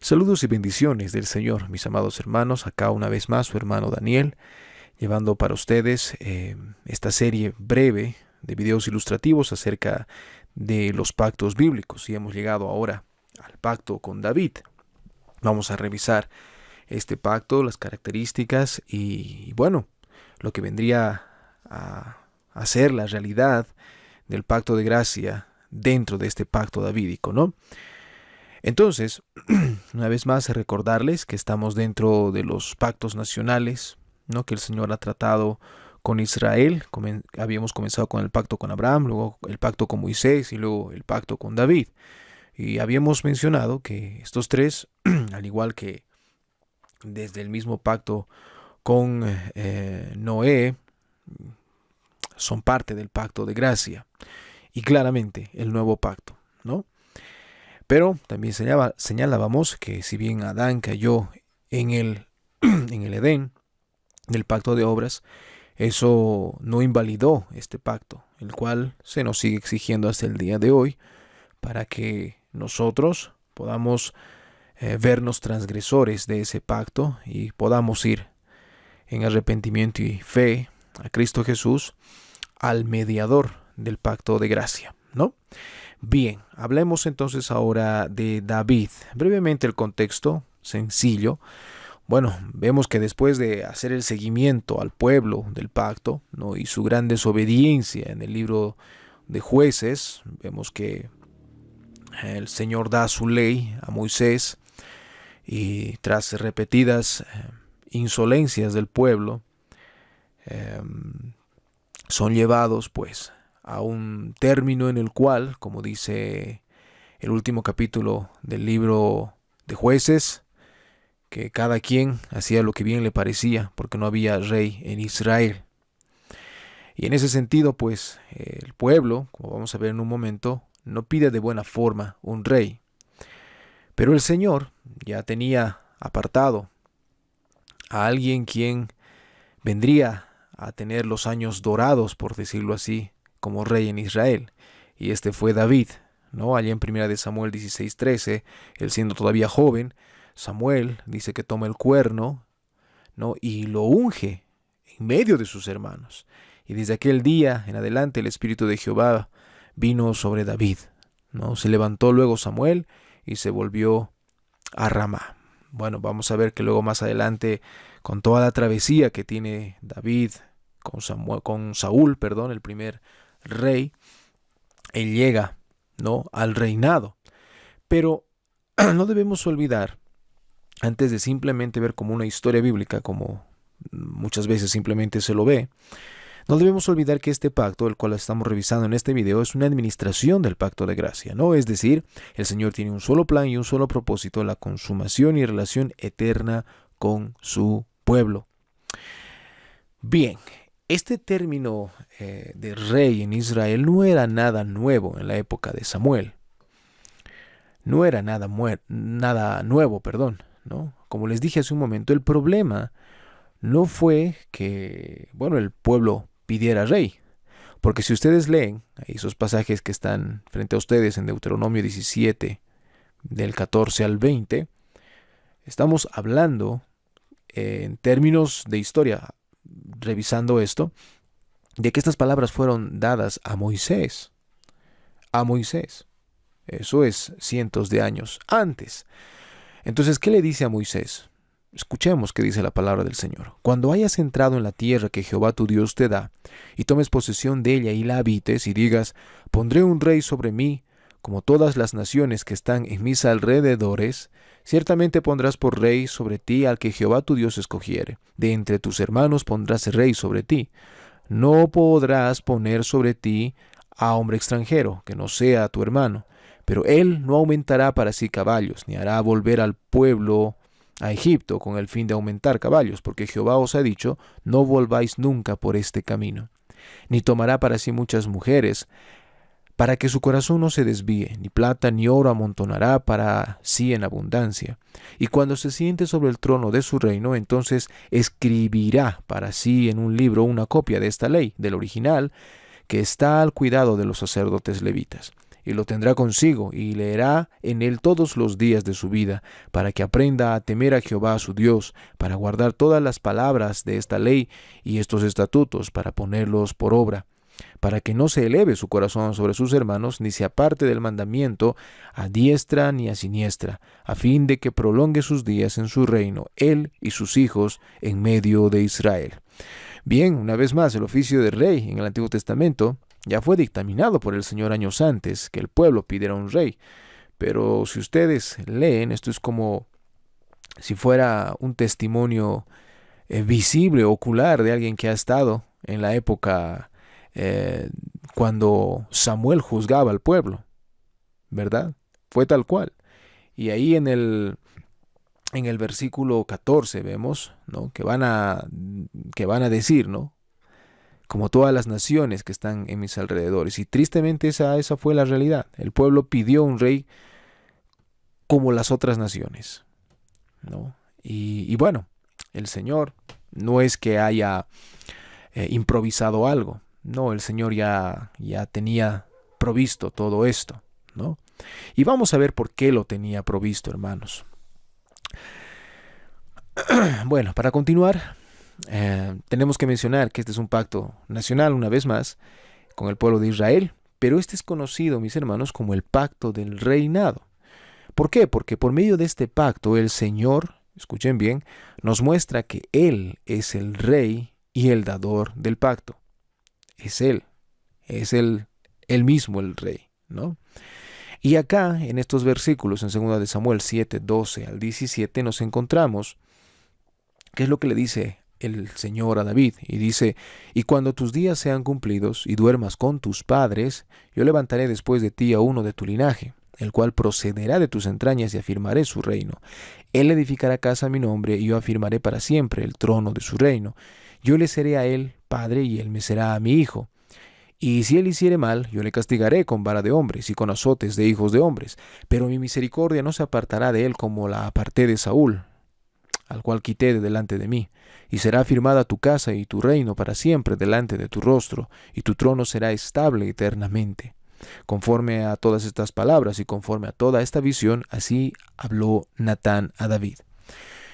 Saludos y bendiciones del Señor, mis amados hermanos. Acá una vez más su hermano Daniel, llevando para ustedes esta serie breve de videos ilustrativos acerca de los pactos bíblicos. Y hemos llegado ahora al pacto con David. Vamos a revisar este pacto, las características y bueno, lo que vendría a ser la realidad del pacto de gracia dentro de este pacto davídico, ¿no? Entonces, una vez más, recordarles que estamos dentro de los pactos nacionales, ¿no?, que el Señor ha tratado con Israel. Habíamos comenzado con el pacto con Abraham, luego el pacto con Moisés y luego el pacto con David. Y habíamos mencionado que estos tres, al igual que desde el mismo pacto con Noé, son parte del pacto de gracia y claramente el nuevo pacto, ¿no? Pero también señalábamos que si bien Adán cayó en en el Edén del pacto de obras, eso no invalidó este pacto, el cual se nos sigue exigiendo hasta el día de hoy para que nosotros podamos vernos transgresores de ese pacto y podamos ir en arrepentimiento y fe a Cristo Jesús, al mediador del pacto de gracia, ¿no? Bien, hablemos entonces ahora de David. Brevemente el contexto, sencillo. Bueno, vemos que después de hacer el seguimiento al pueblo del pacto, ¿no?, y su gran desobediencia en el libro de Jueces, vemos que el Señor da su ley a Moisés y tras repetidas insolencias del pueblo, son llevados pues a un término en el cual, como dice el último capítulo del libro de Jueces, que cada quien hacía lo que bien le parecía porque no había rey en Israel. Y en ese sentido, pues, el pueblo, como vamos a ver en un momento, no pide de buena forma un rey. Pero el Señor ya tenía apartado a alguien quien vendría a tener los años dorados, por decirlo así, como rey en Israel, y este fue David, ¿no? Allá en 1 de Samuel 16:13, él siendo todavía joven, Samuel dice que toma el cuerno, ¿no?, y lo unge en medio de sus hermanos. Y desde aquel día en adelante el Espíritu de Jehová vino sobre David, ¿no? Se levantó luego Samuel y se volvió a Ramá. Bueno, vamos a ver que luego más adelante, con toda la travesía que tiene David con Saúl, el primer rey, él llega, ¿no?, al reinado. Pero no debemos olvidar, antes de simplemente ver como una historia bíblica, como muchas veces simplemente se lo ve, no debemos olvidar que este pacto, el cual estamos revisando en este video, es una administración del pacto de gracia, ¿no? Es decir, el Señor tiene un solo plan y un solo propósito: la consumación y relación eterna con su pueblo. Bien, este término de rey en Israel no era nada nuevo en la época de Samuel. No era nada nuevo, ¿no? Como les dije hace un momento, el problema no fue que, bueno, el pueblo pidiera rey. Porque si ustedes leen esos pasajes que están frente a ustedes en Deuteronomio 17, del 14 al 20, estamos hablando en términos de historia, revisando esto, de que estas palabras fueron dadas a Moisés. A Moisés. Eso es cientos de años antes. Entonces, ¿qué le dice a Moisés? Escuchemos qué dice la palabra del Señor. Cuando hayas entrado en la tierra que Jehová tu Dios te da, y tomes posesión de ella y la habites, y digas: pondré un rey sobre mí, como todas las naciones que están en mis alrededores, ciertamente pondrás por rey sobre ti al que Jehová tu Dios escogiere. De entre tus hermanos pondrás rey sobre ti. No podrás poner sobre ti a hombre extranjero, que no sea tu hermano. Pero él no aumentará para sí caballos, ni hará volver al pueblo a Egipto con el fin de aumentar caballos, porque Jehová os ha dicho: no volváis nunca por este camino. Ni tomará para sí muchas mujeres, para que su corazón no se desvíe, ni plata ni oro amontonará para sí en abundancia. Y cuando se siente sobre el trono de su reino, entonces escribirá para sí en un libro una copia de esta ley, del original, que está al cuidado de los sacerdotes levitas. y lo tendrá consigo, y leerá en él todos los días de su vida, para que aprenda a temer a Jehová su Dios, para guardar todas las palabras de esta ley y estos estatutos, para ponerlos por obra, para que no se eleve su corazón sobre sus hermanos, ni se aparte del mandamiento a diestra ni a siniestra, a fin de que prolongue sus días en su reino, él y sus hijos en medio de Israel. Bien, una vez más, el oficio de rey en el Antiguo Testamento ya fue dictaminado por el Señor años antes que el pueblo pidiera un rey. Pero si ustedes leen, esto es como si fuera un testimonio visible, ocular, de alguien que ha estado en la época cuando Samuel juzgaba al pueblo, ¿verdad? Fue tal cual. Y ahí en el versículo 14 vemos, ¿no?, que van a decir, ¿no?, como todas las naciones que están en mis alrededores. Y tristemente esa fue la realidad. El pueblo pidió un rey como las otras naciones, ¿no? Y bueno, el Señor no es que haya improvisado algo. No, el Señor ya tenía provisto todo esto, ¿no? Y vamos a ver por qué lo tenía provisto, hermanos. Bueno, para continuar, tenemos que mencionar que este es un pacto nacional, una vez más, con el pueblo de Israel, pero este es conocido, mis hermanos, como el pacto del reinado. ¿Por qué? Porque por medio de este pacto el Señor, escuchen bien, nos muestra que Él es el rey y el dador del pacto. Es Él mismo el rey, ¿no? Y acá, en estos versículos, en 2 de Samuel 7, 12 al 17, nos encontramos qué es lo que le dice el Señor a David. Y dice: y cuando tus días sean cumplidos y duermas con tus padres, yo levantaré después de ti a uno de tu linaje, el cual procederá de tus entrañas, y afirmaré su reino. Él edificará casa a mi nombre, y yo afirmaré para siempre el trono de su reino. Yo le seré a él padre, y él me será a mi hijo. Y si él hiciere mal, yo le castigaré con vara de hombres y con azotes de hijos de hombres. Pero mi misericordia no se apartará de él como la aparté de Saúl, al cual quité de delante de mí. Y será afirmada tu casa y tu reino para siempre delante de tu rostro, y tu trono será estable eternamente. Conforme a todas estas palabras y conforme a toda esta visión, así habló Natán a David.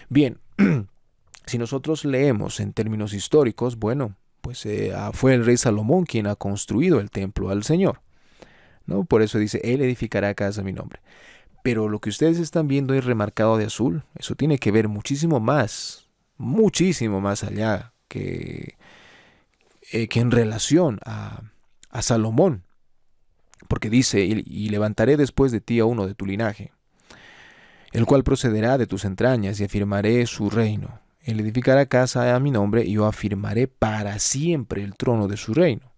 Bien, si nosotros leemos en términos históricos, bueno, pues fue el rey Salomón quien ha construido el templo al Señor, ¿no? Por eso dice: Él edificará casa a mi nombre. Pero lo que ustedes están viendo ahí remarcado de azul, eso tiene que ver muchísimo más allá que en relación a Salomón. Porque dice: y levantaré después de ti a uno de tu linaje, el cual procederá de tus entrañas, y afirmaré su reino. Él edificará casa a mi nombre, y yo afirmaré para siempre el trono de su reino.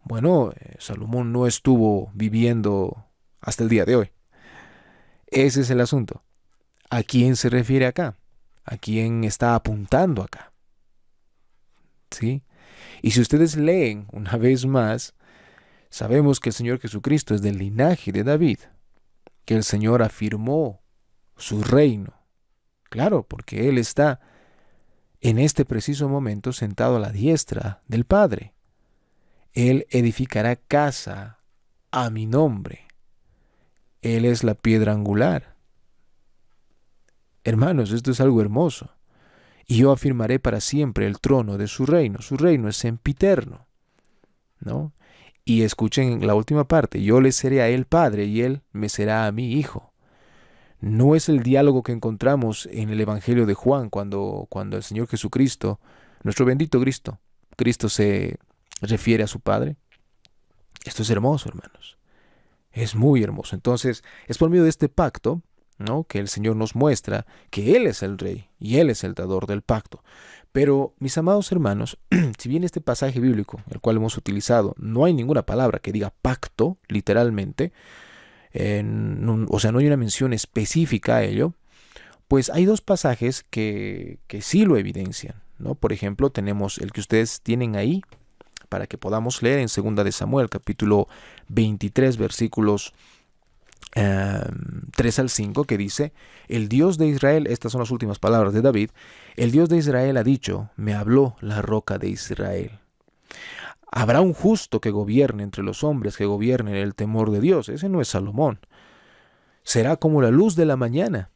Bueno, Salomón no estuvo viviendo hasta el día de hoy. Ese es el asunto. ¿A quién se refiere acá? ¿A quién está apuntando acá? ¿Sí? Y si ustedes leen una vez más, sabemos que el Señor Jesucristo es del linaje de David, que el Señor afirmó su reino. Claro, porque Él está en este preciso momento sentado a la diestra del Padre. Él edificará casa a mi nombre. Él es la piedra angular. Hermanos, esto es algo hermoso. Y yo afirmaré para siempre el trono de su reino. Su reino es sempiterno, ¿no? Y escuchen la última parte: yo le seré a él padre, y él me será a mí hijo. No es el diálogo que encontramos en el Evangelio de Juan cuando el Señor Jesucristo, nuestro bendito Cristo se refiere a su Padre. Esto es hermoso, hermanos. Es muy hermoso. Entonces, es por medio de este pacto, ¿no?, que el Señor nos muestra que Él es el Rey y Él es el dador del pacto. Pero, mis amados hermanos, si bien este pasaje bíblico, el cual hemos utilizado, no hay ninguna palabra que diga pacto, literalmente, o sea, no hay una mención específica a ello, pues hay dos pasajes que sí lo evidencian, ¿no? Por ejemplo, tenemos el que ustedes tienen ahí, para que podamos leer en 2 de Samuel, capítulo 23, versículos 3 al 5, que dice: el Dios de Israel, estas son las últimas palabras de David, el Dios de Israel ha dicho: me habló la roca de Israel. Habrá un justo que gobierne entre los hombres, que gobierne en el temor de Dios. Ese no es Salomón. Será como la luz de la mañana,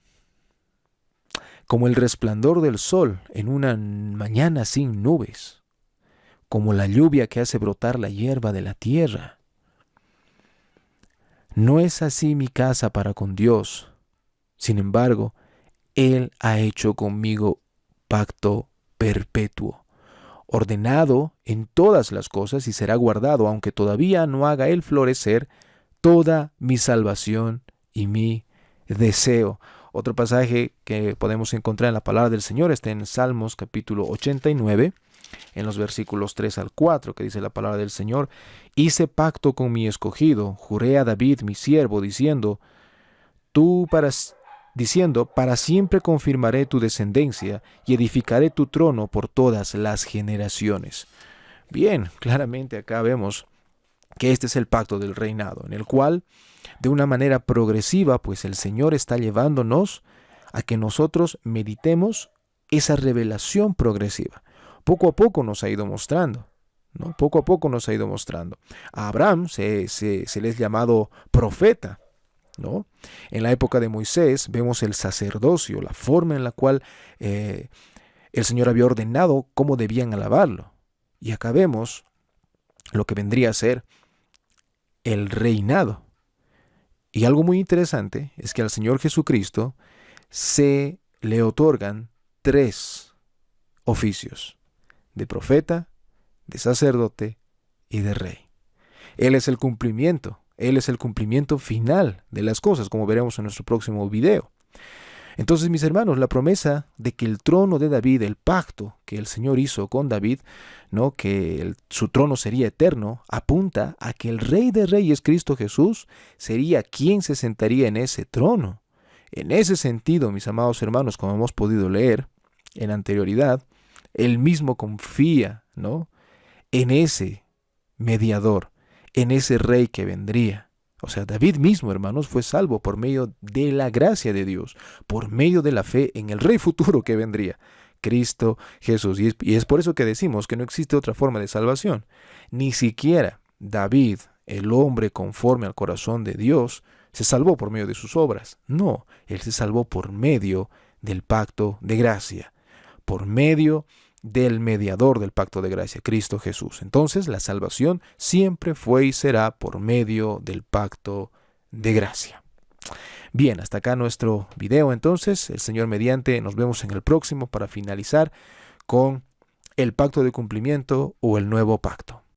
como el resplandor del sol en una mañana sin nubes, como la lluvia que hace brotar la hierba de la tierra. No es así mi casa para con Dios. Sin embargo, Él ha hecho conmigo pacto perpetuo, ordenado en todas las cosas y será guardado, aunque todavía no haga Él florecer toda mi salvación y mi deseo. Otro pasaje que podemos encontrar en la palabra del Señor está en Salmos capítulo 89, en los versículos 3 al 4, que dice la palabra del Señor: hice pacto con mi escogido, juré a David mi siervo, diciendo, para siempre confirmaré tu descendencia y edificaré tu trono por todas las generaciones. Bien, claramente acá vemos que este es el pacto del reinado, en el cual, de una manera progresiva, pues el Señor está llevándonos a que nosotros meditemos esa revelación progresiva. Poco a poco nos ha ido mostrando, ¿no? Poco a poco nos ha ido mostrando. A Abraham se le es llamado profeta, ¿no? En la época de Moisés vemos el sacerdocio, la forma en la cual el Señor había ordenado cómo debían alabarlo. Y acá vemos lo que vendría a ser el reinado. Y algo muy interesante es que al Señor Jesucristo se le otorgan 3 oficios: de profeta, de sacerdote y de rey. Él es el cumplimiento final de las cosas, como veremos en nuestro próximo video. Entonces, mis hermanos, la promesa de que el trono de David, el pacto que el Señor hizo con David, ¿no?, que su trono sería eterno, apunta a que el Rey de Reyes, Cristo Jesús, sería quien se sentaría en ese trono. En ese sentido, mis amados hermanos, como hemos podido leer en anterioridad, Él mismo confía, ¿no?, en ese mediador, en ese rey que vendría. O sea, David mismo, hermanos, fue salvo por medio de la gracia de Dios, por medio de la fe en el rey futuro que vendría, Cristo Jesús. Y es por eso que decimos que no existe otra forma de salvación. Ni siquiera David, el hombre conforme al corazón de Dios, se salvó por medio de sus obras. No, él se salvó por medio del pacto de gracia, por medio del mediador del pacto de gracia, Cristo Jesús. Entonces, la salvación siempre fue y será por medio del pacto de gracia. Bien, hasta acá nuestro video. Entonces, el Señor mediante, nos vemos en el próximo para finalizar con el pacto de cumplimiento o el nuevo pacto.